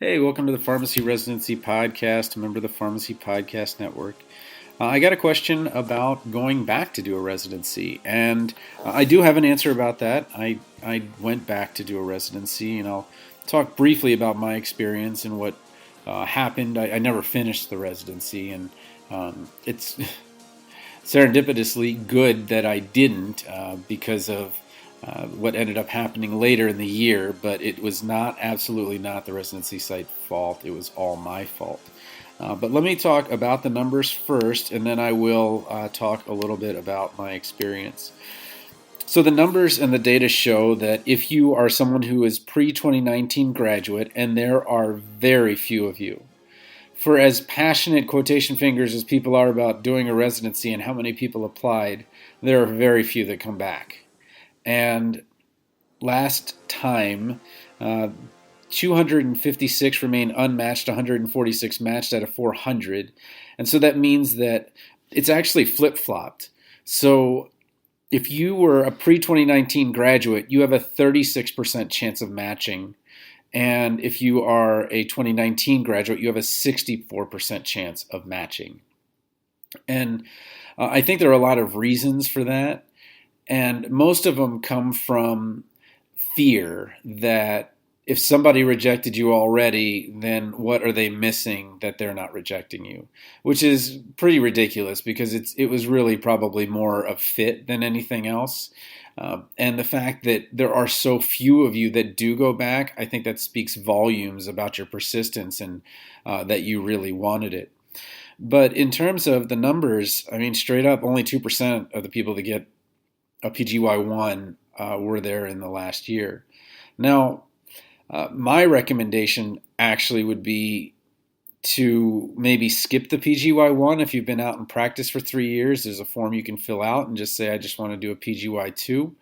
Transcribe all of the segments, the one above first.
Hey, welcome to the Pharmacy Residency Podcast, a member of the Pharmacy Podcast Network. I got a question about going back to do a residency, and I do have an answer about that. I went back to do a residency, and I'll talk briefly about my experience and what happened. I never finished the residency, and it's serendipitously good that I didn't because of what ended up happening later in the year, but it was absolutely not the residency site fault. It was all my fault. But let me talk about the numbers first, and then I will talk a little bit about my experience. So the numbers and the data show that if you are someone who is pre-2019 graduate, and there are very few of you, for as passionate quotation fingers as people are about doing a residency and how many people applied, there are very few that come back. And last time, 256 remain unmatched, 146 matched out of 400. And so that means that it's actually flip-flopped. So if you were a pre-2019 graduate, you have a 36% chance of matching. And if you are a 2019 graduate, you have a 64% chance of matching. And I think there are a lot of reasons for that. And most of them come from fear that if somebody rejected you already, then what are they missing that they're not rejecting you? Which is pretty ridiculous because it was really probably more of fit than anything else. And the fact that there are so few of you that do go back, I think that speaks volumes about your persistence and that you really wanted it. But in terms of the numbers, I mean, straight up, only 2% of the people that get a PGY1 were there in the last year. Now, my recommendation actually would be to maybe skip the PGY1 if you've been out in practice for 3 years. There's a form you can fill out and just say, I just want to do a PGY2.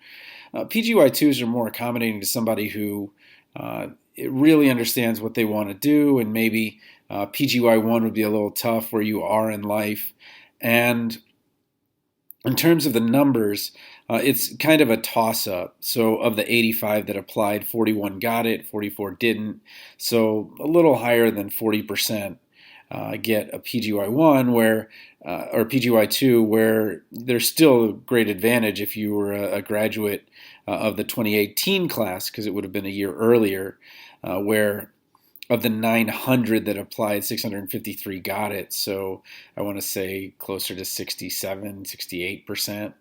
PGY2s are more accommodating to somebody who it really understands what they want to do, and maybe PGY1 would be a little tough where you are in life. And in terms of the numbers, it's kind of a toss-up. So of the 85 that applied, 41 got it, 44 didn't. So a little higher than 40% get a PGY1 or PGY2, where there's still a great advantage if you were a graduate of the 2018 class, because it would have been a year earlier, where of the 900 that applied, 653 got it. So I want to say closer to 67, 68%.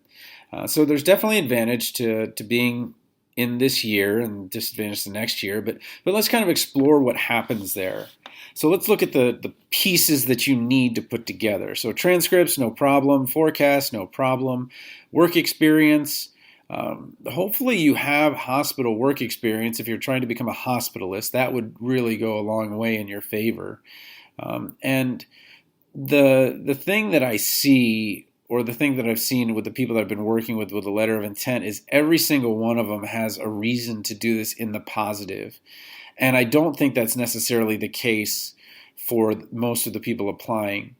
So there's definitely advantage to being in this year and disadvantage the next year. But let's kind of explore what happens there. So let's look at the pieces that you need to put together. So transcripts, no problem. Forecast, no problem. Work experience. Hopefully you have hospital work experience. If you're trying to become a hospitalist, that would really go a long way in your favor. And the thing that I see, or the thing that I've seen with the people that I've been working with a letter of intent, is every single one of them has a reason to do this in the positive. And I don't think that's necessarily the case for most of the people applying.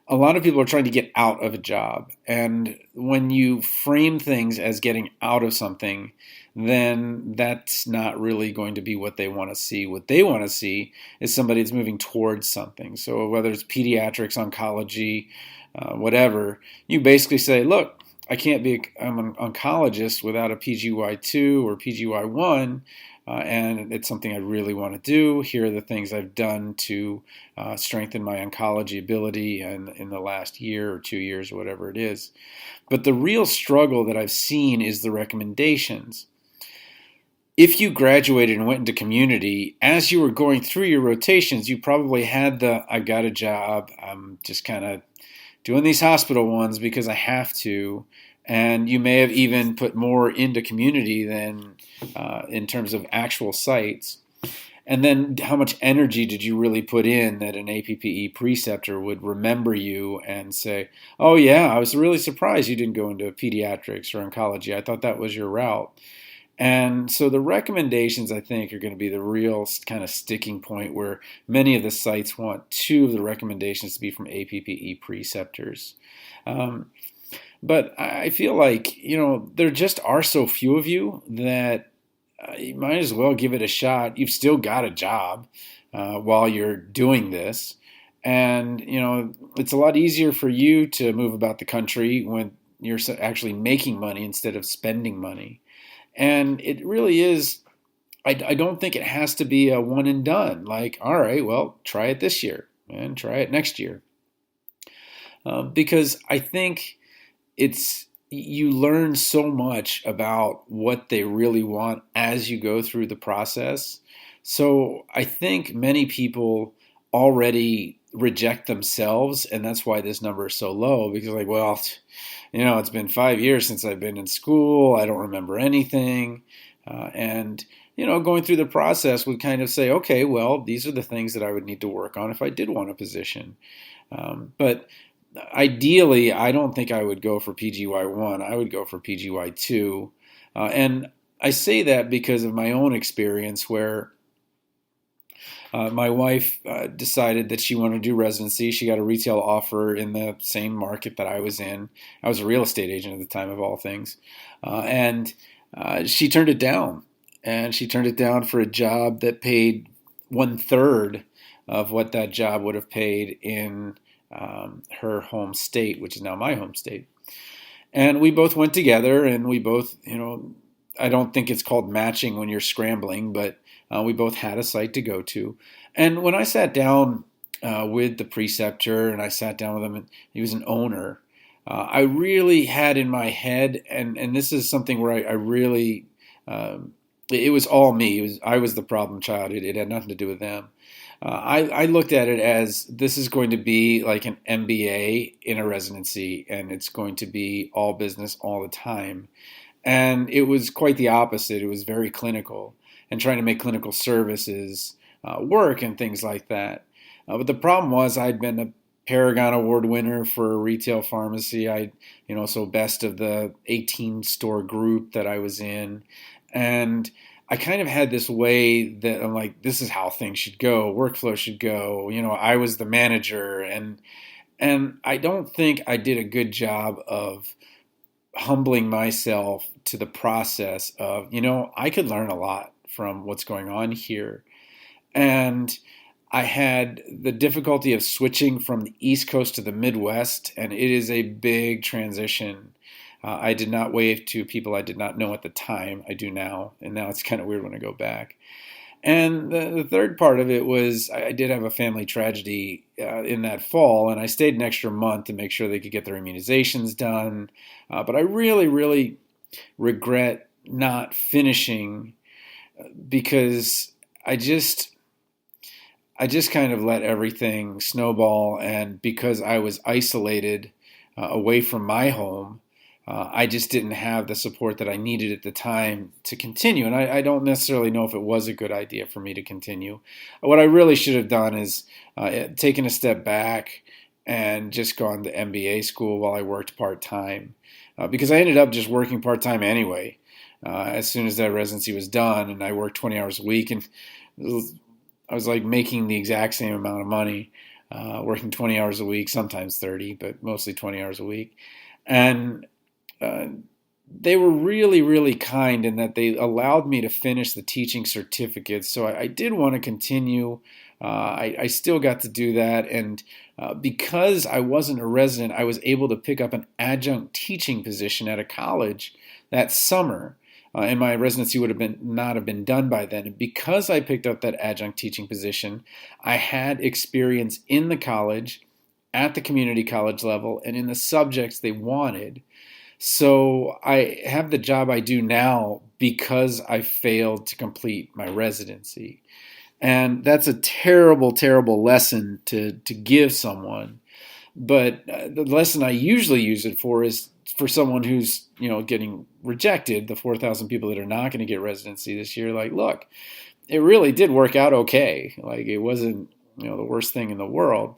A lot of people are trying to get out of a job. And when you frame things as getting out of something, then that's not really going to be what they want to see. What they want to see is somebody that's moving towards something. So whether it's pediatrics, oncology, whatever, you basically say, look, I'm an oncologist without a PGY2 or PGY1, and it's something I really want to do. Here are the things I've done to strengthen my oncology ability in the last year or 2 years or whatever it is. But the real struggle that I've seen is the recommendations. If you graduated and went into community, as you were going through your rotations, you probably had I got a job, I'm just kind of doing these hospital ones because I have to. And you may have even put more into community than in terms of actual sites. And then how much energy did you really put in that an APPE preceptor would remember you and say, oh yeah, I was really surprised you didn't go into pediatrics or oncology. I thought that was your route. And so the recommendations, I think, are going to be the real kind of sticking point, where many of the sites want 2 of the recommendations to be from APPE preceptors. But I feel like, there just are so few of you that you might as well give it a shot. You've still got a job. while you're doing this. And, it's a lot easier for you to move about the country when you're actually making money instead of spending money. And it really is, I don't think it has to be a one and done. Like, all right, well, try it this year and try it next year. Because I think you learn so much about what they really want as you go through the process. So I think many people already reject themselves, and that's why this number is so low. Because, like, well, it's been 5 years since I've been in school. I don't remember anything, and going through the process would kind of say, okay, well, these are the things that I would need to work on if I did want a position. But ideally, I don't think I would go for PGY1. I would go for PGY2. And I say that because of my own experience where my wife decided that she wanted to do residency. She got a retail offer in the same market that I was in. I was a real estate agent at the time, of all things. And she turned it down. And she turned it down for a job that paid 1/3 of what that job would have paid in her home state, which is now my home state. And we both went together, and we both, I don't think it's called matching when you're scrambling, but we both had a site to go to. And when I sat down with the preceptor, and I sat down with him, and he was an owner, I really had in my head, and this is something where I really, it was all me. I was the problem child. It had nothing to do with them. I looked at it as this is going to be like an MBA in a residency, and it's going to be all business all the time. And it was quite the opposite. It was very clinical and trying to make clinical services work and things like that. But the problem was I'd been a Paragon Award winner for a retail pharmacy. So best of the 18 store group that I was in. And I kind of had this way that I'm like, this is how things should go. Workflow should go. I was the manager, and I don't think I did a good job of humbling myself to the process of, I could learn a lot from what's going on here. And I had the difficulty of switching from the East Coast to the Midwest, and it is a big transition. I did not wave to people I did not know at the time. I do now, and now it's kind of weird when I go back. And the third part of it was I did have a family tragedy in that fall, and I stayed an extra month to make sure they could get their immunizations done. But I really, really regret not finishing because I just kind of let everything snowball, and because I was isolated away from my home, I just didn't have the support that I needed at the time to continue. And I don't necessarily know if it was a good idea for me to continue. What I really should have done is taken a step back and just gone to MBA school while I worked part-time. Because I ended up just working part-time anyway as soon as that residency was done. And I worked 20 hours a week. And I was like making the exact same amount of money, working 20 hours a week, sometimes 30, but mostly 20 hours a week. And they were really, really kind in that they allowed me to finish the teaching certificates. So I did want to continue. I still got to do that. And because I wasn't a resident, I was able to pick up an adjunct teaching position at a college that summer. And my residency would have not have been done by then. And because I picked up that adjunct teaching position, I had experience in the college, at the community college level, and in the subjects they wanted. So I have the job I do now because I failed to complete my residency. And that's a terrible, terrible lesson to give someone. But the lesson I usually use it for is for someone who's, getting rejected, the 4,000 people that are not going to get residency this year. Like, look, it really did work out okay. Like, it wasn't, the worst thing in the world.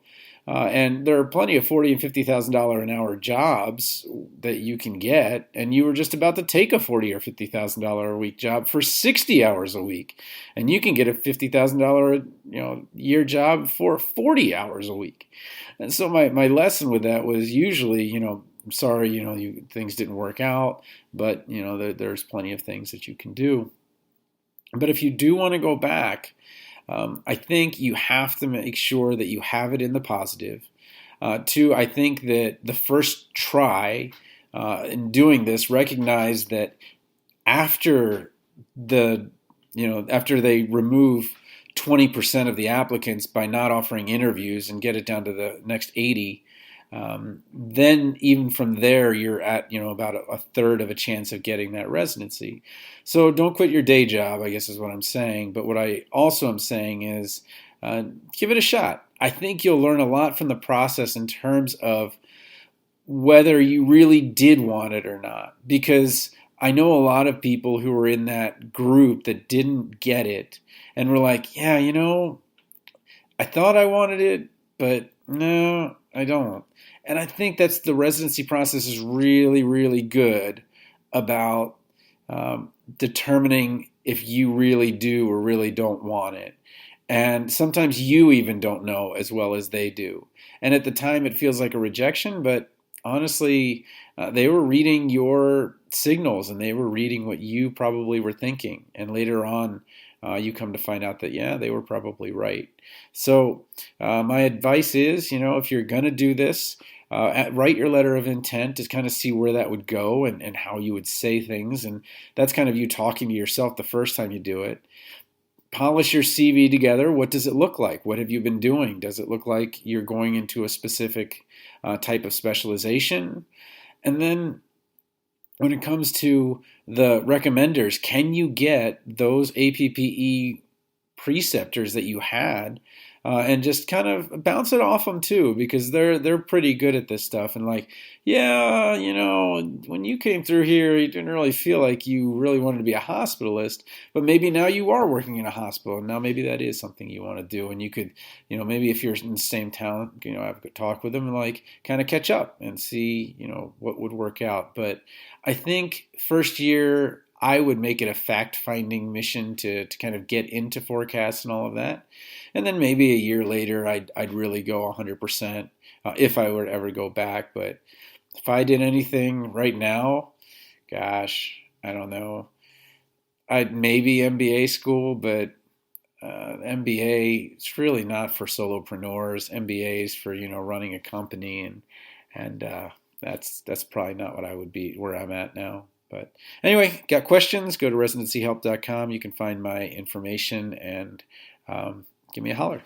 And there are plenty of $40,000 and $50,000 an hour jobs that you can get, and you were just about to take a $40,000 or $50,000 a week job for 60 hours a week, and you can get a $50,000 year job for 40 hours a week. And so my lesson with that was usually, I'm sorry, things didn't work out, but there's plenty of things that you can do. But if you do want to go back, I think you have to make sure that you have it in the positive. Two, I think that the first try in doing this, recognize that after after they remove 20% of the applicants by not offering interviews and get it down to the next 80, then even from there, you're at, about a third of a chance of getting that residency. So don't quit your day job, I guess is what I'm saying. But what I also am saying is give it a shot. I think you'll learn a lot from the process in terms of whether you really did want it or not. Because I know a lot of people who were in that group that didn't get it and were like, yeah, I thought I wanted it, but no, I don't. And I think that's the residency process is really, really good about determining if you really do or really don't want it. And sometimes you even don't know as well as they do. And at the time, it feels like a rejection, but honestly, they were reading your signals and they were reading what you probably were thinking. And later on, you come to find out that, yeah, they were probably right. So my advice is, if you're going to do this, write your letter of intent to kind of see where that would go and how you would say things. And that's kind of you talking to yourself the first time you do it. Polish your CV together. What does it look like? What have you been doing? Does it look like you're going into a specific type of specialization? And then when it comes to the recommenders, can you get those APPE preceptors that you had and just kind of bounce it off them too, because they're pretty good at this stuff. And like, yeah, when you came through here, you didn't really feel like you really wanted to be a hospitalist, but maybe now you are working in a hospital, and now maybe that is something you want to do, and you could, maybe if you're in the same town, have a talk with them and like kind of catch up and see, what would work out. But I think first year, I would make it a fact-finding mission to kind of get into forecasts and all of that. And then maybe a year later, I'd really go 100% if I were to ever go back. But if I did anything right now, gosh, I don't know. I'd maybe MBA school, but MBA, it's really not for solopreneurs. MBA is for, running a company, and that's probably not what I would be where I'm at now. But anyway, got questions? Go to residencyhelp.com. You can find my information and give me a holler.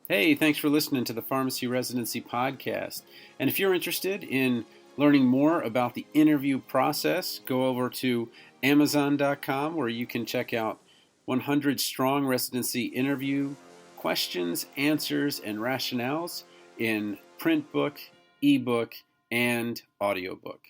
Hey, thanks for listening to the Pharmacy Residency Podcast. And if you're interested in learning more about the interview process, go over to Amazon.com where you can check out 100 strong residency interview questions, answers, and rationales in print book, ebook, and audiobook.